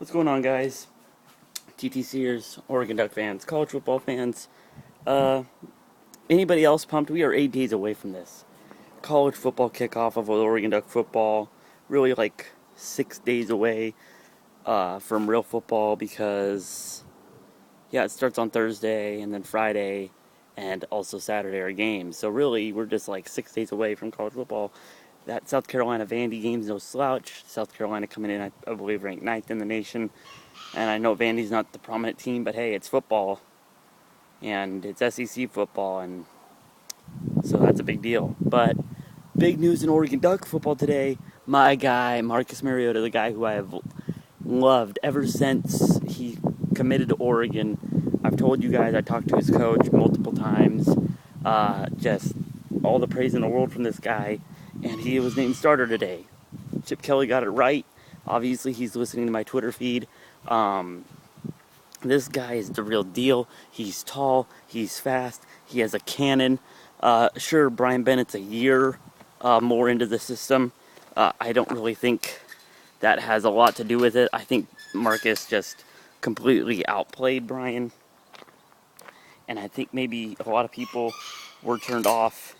What's going on, guys? TTCers, Oregon Duck fans, college football fans. Uh, Anybody else pumped? We are 8 days away from this college football kickoff of Oregon Duck football. Really, like 6 days away from real football because yeah, it starts on Thursday and then Friday and also Saturday are games. So really, we're just like 6 days away from college football. That South Carolina Vandy game's no slouch. South Carolina coming in, I believe, ranked ninth in the nation. And I know Vandy's not the prominent team, but hey, it's football, and it's SEC football, and so that's a big deal. But big news in Oregon Duck football today. My guy, Marcus Mariota, the guy who I have loved ever since he committed to Oregon. I've told you guys, I talked to his coach multiple times. Just all the praise in the world from this guy, and he was named starter today. Chip Kelly got it right. Obviously, he's listening to my Twitter feed. Um, This guy is the real deal. He's tall, he's fast, he has a cannon. Sure, Brian Bennett's a year more into the system. I don't really think that has a lot to do with it. I think Marcus just completely outplayed Brian. And I think maybe a lot of people were turned off,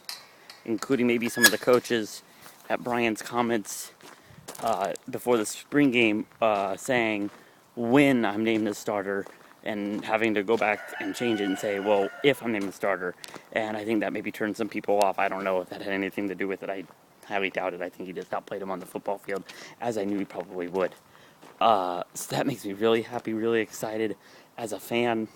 including maybe some of the coaches, at Brian's comments before the spring game saying, when I'm named the starter, and having to go back and change it and say, well, if I'm named the starter. And I think that maybe turned some people off. I don't know if that had anything to do with it. I highly doubt it. I think he just outplayed him on the football field, as I knew he probably would. So that makes me really happy, really excited as a fan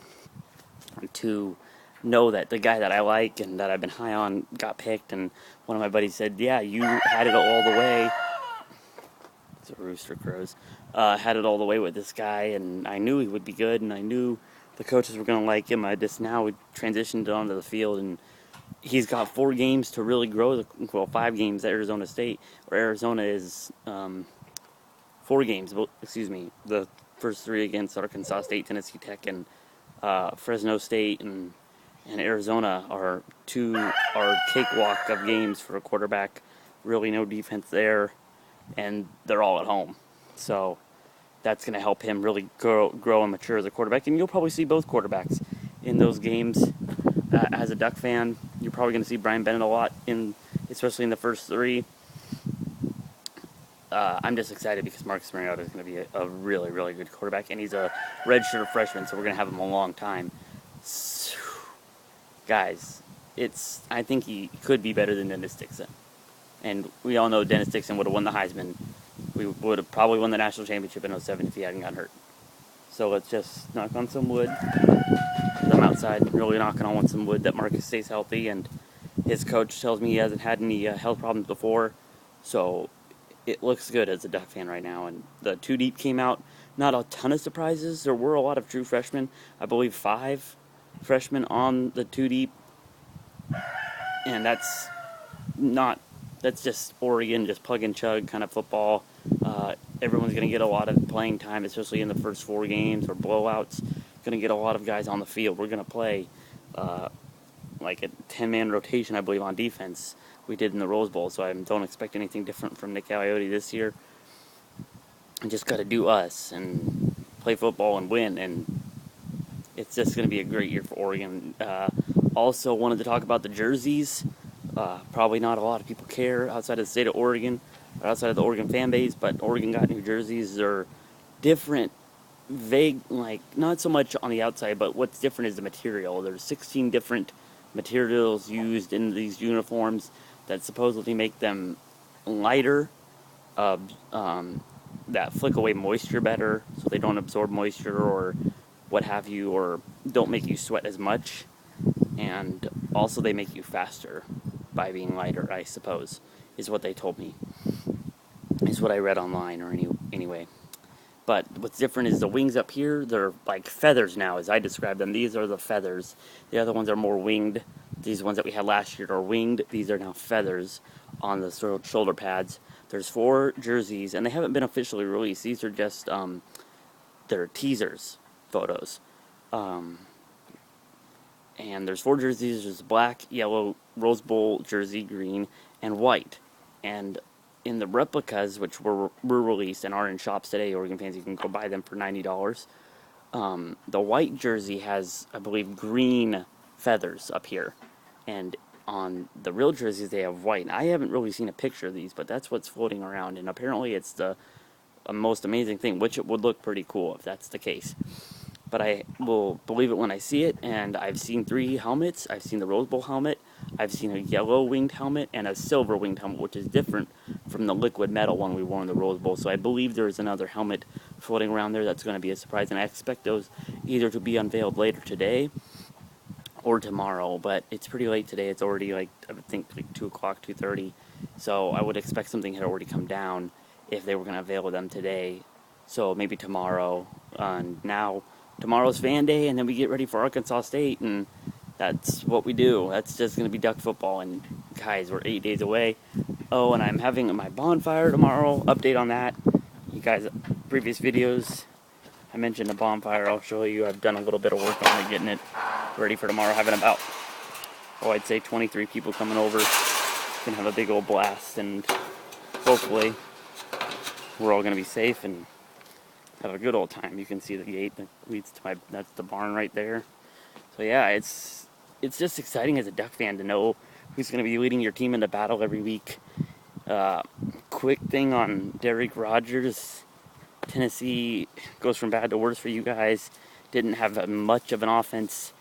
to know that the guy that I like and that I've been high on got picked. And one of my buddies said, yeah, you had it all the way. It's a rooster crows. Had it all the way with this guy, and I knew he would be good, and I knew the coaches were going to like him. I just now transitioned onto the field, and he's got 4 games to really grow. 5 games at Arizona State, or Arizona is 4 games. Excuse me, the first 3 against Arkansas State, Tennessee Tech, and Fresno State, and Arizona are cakewalk of games for a quarterback. Really, no defense there, and they're all at home. So that's going to help him really grow and mature as a quarterback. And you'll probably see both quarterbacks in those games. As a Duck fan, you're probably going to see Brian Bennett a lot, especially in the first 3. I'm just excited because Marcus Mariota is going to be a really, really good quarterback, and he's a redshirt freshman, so we're going to have him a long time. So, guys, I think he could be better than Dennis Dixon. And we all know Dennis Dixon would have won the Heisman. We would have probably won the national championship in 07 if he hadn't gotten hurt. So let's just knock on some wood. I'm outside really knocking on some wood that Marcus stays healthy, and his coach tells me he hasn't had any health problems before. So it looks good as a Duck fan right now. And the 2 deep came out. Not a ton of surprises. There were a lot of true freshmen. I believe 5 freshmen on the 2 deep. And that's just Oregon, just plug and chug kind of football. Everyone's going to get a lot of playing time, especially in the first 4 games or blowouts. Going to get a lot of guys on the field. We're going to play like a 10-man rotation, I believe, on defense. We did in the Rose Bowl, so I don't expect anything different from Nick Aliotti this year. And just got to do us and play football and win, and it's just going to be a great year for Oregon. Also wanted to talk about the jerseys. Probably not a lot of people care outside of the state of Oregon, or outside of the Oregon fan base, but Oregon got new jerseys. They're different, vague, like not so much on the outside, but what's different is the material. There's 16 different materials used in these uniforms that supposedly make them lighter, that flick away moisture better, so they don't absorb moisture or what have you, or don't make you sweat as much. And also they make you faster by being lighter, I suppose, is what they told me. Is what I read online, or anyway. But what's different is the wings up here, they're like feathers now, as I describe them. These are the feathers. The other ones are more winged. These ones that we had last year are winged. These are now feathers on the shoulder pads. There's 4 jerseys, and they haven't been officially released. These are just, they're teasers photos. And there's 4 jerseys. There's black, yellow, Rose Bowl jersey, green, and white. And in the replicas, which were released and are in shops today, Oregon fans, you can go buy them for $90. The white jersey has, I believe, green feathers up here, and on the real jerseys they have white. And I haven't really seen a picture of these, but that's what's floating around, and apparently it's the most amazing thing, which it would look pretty cool if that's the case. But I will believe it when I see it, and I've seen 3 helmets. I've seen the Rose Bowl helmet, I've seen a yellow winged helmet, and a silver winged helmet, which is different from the liquid metal one we wore in the Rose Bowl. So I believe there is another helmet floating around there that's going to be a surprise, and I expect those either to be unveiled later today or tomorrow. But it's pretty late today. It's already I think 2 o'clock, 2:30. So I would expect something had already come down if they were going to unveil them today. So maybe tomorrow. Now, tomorrow's fan day, and then we get ready for Arkansas State, and that's what we do. That's just going to be Duck football, and guys, we're 8 days away. Oh, and I'm having my bonfire tomorrow. Update on that. You guys, previous videos, I mentioned the bonfire. I'll show you. I've done a little bit of work on it, getting it ready for tomorrow. Having about, I'd say 23 people coming over. Gonna have a big old blast, and hopefully we're all gonna be safe and have a good old time. You can see the gate that leads to that's the barn right there. So yeah, it's just exciting as a Duck fan to know who's going to be leading your team into battle every week. Quick thing on Derek Rogers. Tennessee goes from bad to worse for you guys. Didn't have much of an offense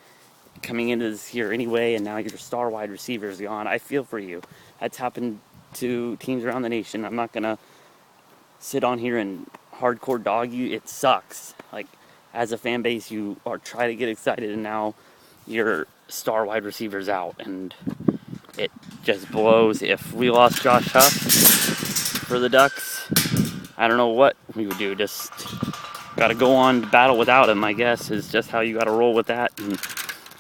coming into this year anyway, and now your star wide receiver is gone. I feel for you. That's happened to teams around the nation. I'm not going to sit on here and hardcore dog you. It sucks. As a fan base, you are trying to get excited, and now your star wide receiver's out, and it just blows. If we lost Josh Huff for the Ducks, I don't know what we would do. Just got to go on to battle without him, I guess, is just how you got to roll with that. And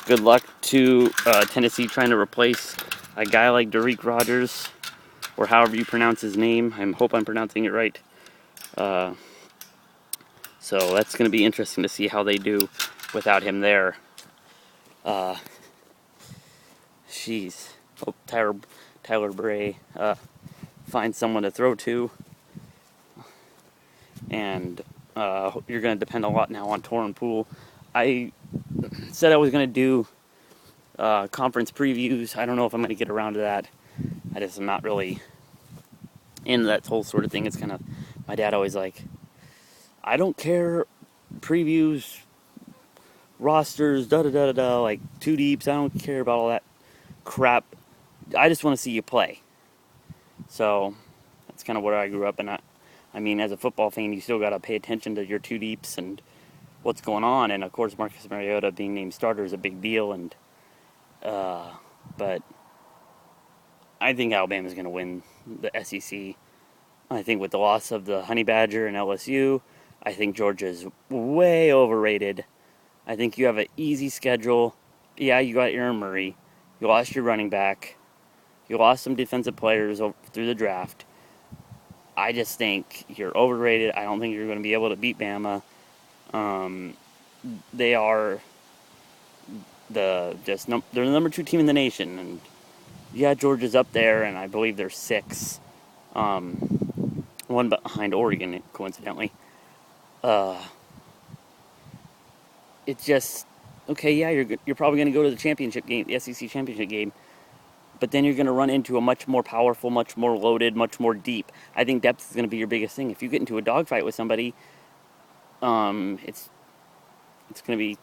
good luck to Tennessee trying to replace a guy like Derek Rogers, or however you pronounce his name. I hope I'm pronouncing it right. So that's going to be interesting to see how they do without him there. Hope Tyler Bray finds someone to throw to. And you're going to depend a lot now on Torin Poole. I said I was going to do conference previews. I don't know if I'm going to get around to that. I just am not really into that whole sort of thing. It's kind of, my dad always I don't care, previews, rosters, like 2 deeps. I don't care about all that crap. I just want to see you play. So that's kind of where I grew up. And I mean, as a football fan, you still got to pay attention to your 2 deeps and what's going on. And of course, Marcus Mariota being named starter is a big deal. And but I think Alabama's going to win the SEC. I think with the loss of the Honey Badger and LSU, I think Georgia's way overrated. I think you have an easy schedule. Yeah, you got Aaron Murray. You lost your running back. You lost some defensive players through the draft. I just think you're overrated. I don't think you're going to be able to beat Bama. They are they're the number 2 team in the nation, and yeah, Georgia's up there, and I believe they're 6, one behind Oregon, coincidentally. It's just, okay, yeah, you're probably going to go to the championship game, the SEC championship game, but then you're going to run into a much more powerful, much more loaded, much more deep. I think depth is going to be your biggest thing. If you get into a dogfight with somebody, it's going to be,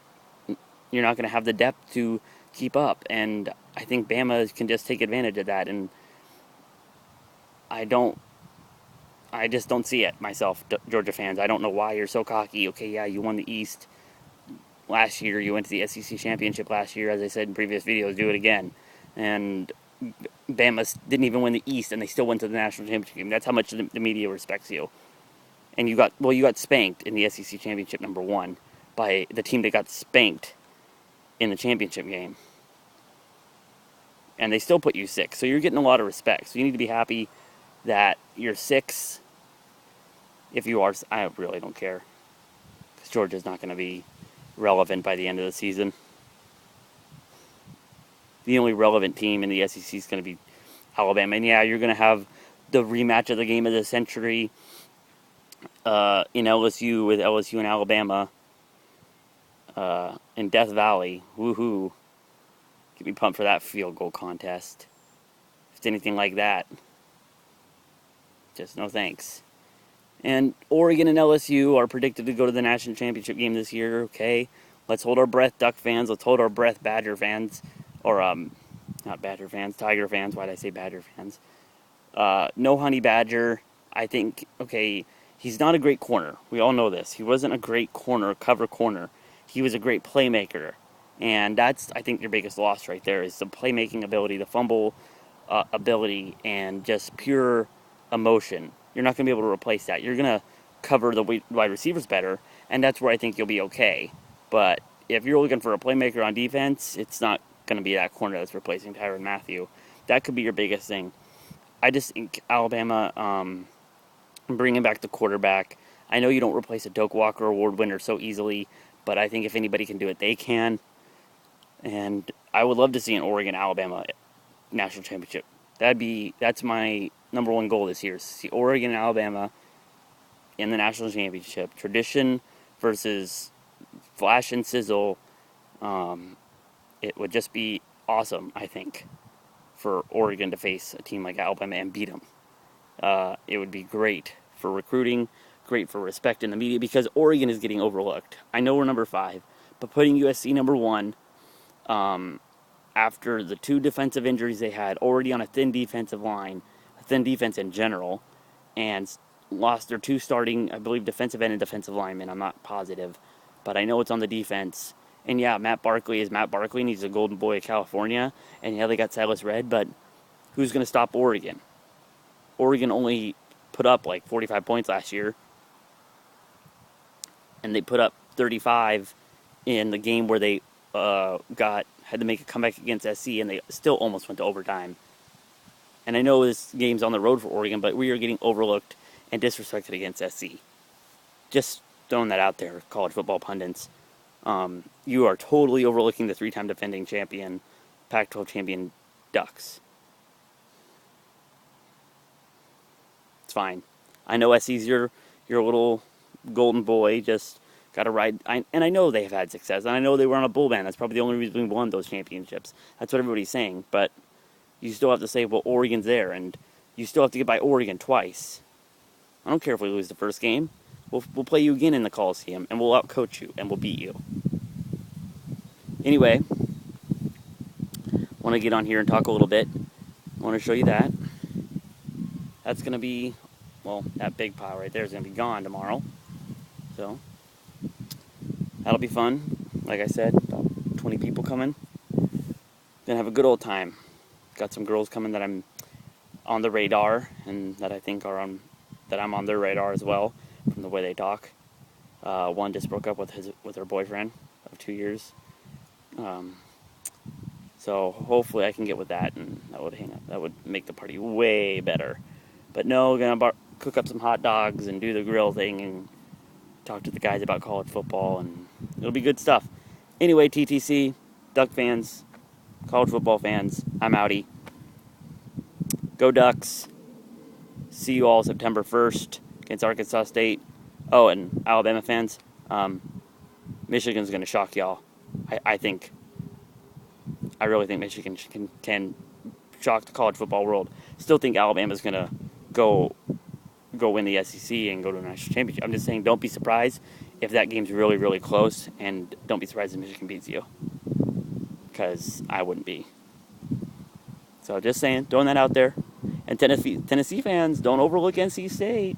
you're not going to have the depth to keep up, and I think Bama can just take advantage of that, and I just don't see it myself, Georgia fans. I don't know why you're so cocky. Okay, yeah, you won the East last year. You went to the SEC championship last year. As I said in previous videos, do it again. And Bama didn't even win the East, and they still went to the national championship game. That's how much the media respects you. And you got spanked in the SEC championship number 1 by the team that got spanked in the championship game. And they still put you 6. So you're getting a lot of respect. So you need to be happy that you're 6. If you are, I really don't care, because Georgia's not going to be relevant by the end of the season. The only relevant team in the SEC is going to be Alabama. And yeah, you're going to have the rematch of the game of the century in LSU with LSU and Alabama in Death Valley. Woohoo. Get me pumped for that field goal contest. If it's anything like that, just no thanks. And Oregon and LSU are predicted to go to the national championship game this year. Okay, let's hold our breath, Duck fans. Let's hold our breath, Badger fans. Or, not Badger fans, Tiger fans. Why did I say Badger fans? No Honey Badger. I think, okay, he's not a great corner. We all know this. He wasn't a great cover corner. He was a great playmaker. And that's, I think, your biggest loss right there is the playmaking ability, the fumble ability, and just pure emotion. You're not going to be able to replace that. You're going to cover the wide receivers better, and that's where I think you'll be okay. But if you're looking for a playmaker on defense, it's not going to be that corner that's replacing Tyrann Mathieu. That could be your biggest thing. I just think Alabama, bringing back the quarterback. I know you don't replace a Doak Walker Award winner so easily, but I think if anybody can do it, they can. And I would love to see an Oregon-Alabama national championship. That's my number one goal this year, is to see Oregon and Alabama in the national championship. Tradition versus flash and sizzle. It would just be awesome, I think, for Oregon to face a team like Alabama and beat them. It would be great for recruiting, great for respect in the media, because Oregon is getting overlooked. I know we're number 5, but putting USC number 1, after the 2 defensive injuries they had, already on a thin defensive line, a thin defense in general, and lost their 2 starting, I believe, defensive end and defensive linemen. I'm not positive, but I know it's on the defense. And yeah, Matt Barkley is Matt Barkley, and he's a golden boy of California. And yeah, they got Silas Red, but who's going to stop Oregon? Oregon only put up like 45 points last year, and they put up 35 in the game where they had to make a comeback against SC, and they still almost went to overtime. And I know this game's on the road for Oregon, but we are getting overlooked and disrespected against SC. Just throwing that out there, college football pundits. You are totally overlooking the 3-time defending champion, Pac-12 champion Ducks. It's fine. I know SC's your little golden boy, just got to ride. And I know they've had success, and I know they were on a bull band. That's probably the only reason we won those championships. That's what everybody's saying. But you still have to say, well, Oregon's there, and you still have to get by Oregon twice. I don't care if we lose the first game. We'll play you again in the Coliseum, and we'll outcoach you, and we'll beat you. Anyway, want to get on here and talk a little bit. I want to show you that. That's going to be, well, that big pile right there is going to be gone tomorrow. So, that'll be fun. Like I said, about 20 people coming. Gonna have a good old time. Got some girls coming that I'm on the radar, and that I think that I'm on their radar as well, from the way they talk. One just broke up with her boyfriend of 2 years. So hopefully I can get with that, and that would make the party way better. But no, gonna cook up some hot dogs and do the grill thing and talk to the guys about college football, and it'll be good stuff. Anyway, TTC, Duck fans, college football fans, I'm outie. Go Ducks. See you all September 1st against Arkansas State. Oh, and Alabama fans, Michigan's going to shock y'all. I really think Michigan can shock the college football world. Still think Alabama's going to go win the SEC and go to a national championship. I'm just saying, don't be surprised if that game's really, really close, and don't be surprised if Michigan beats you, because I wouldn't be. So just saying, throwing that out there. And Tennessee fans, don't overlook NC State.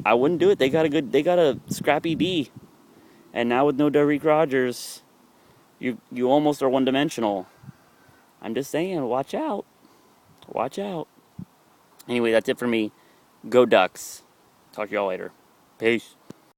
I wouldn't do it. They got a scrappy D, and now with no Derrick Rogers, you almost are one-dimensional. I'm just saying, watch out. Watch out. Anyway, that's it for me. Go Ducks. Talk to y'all later. Peace.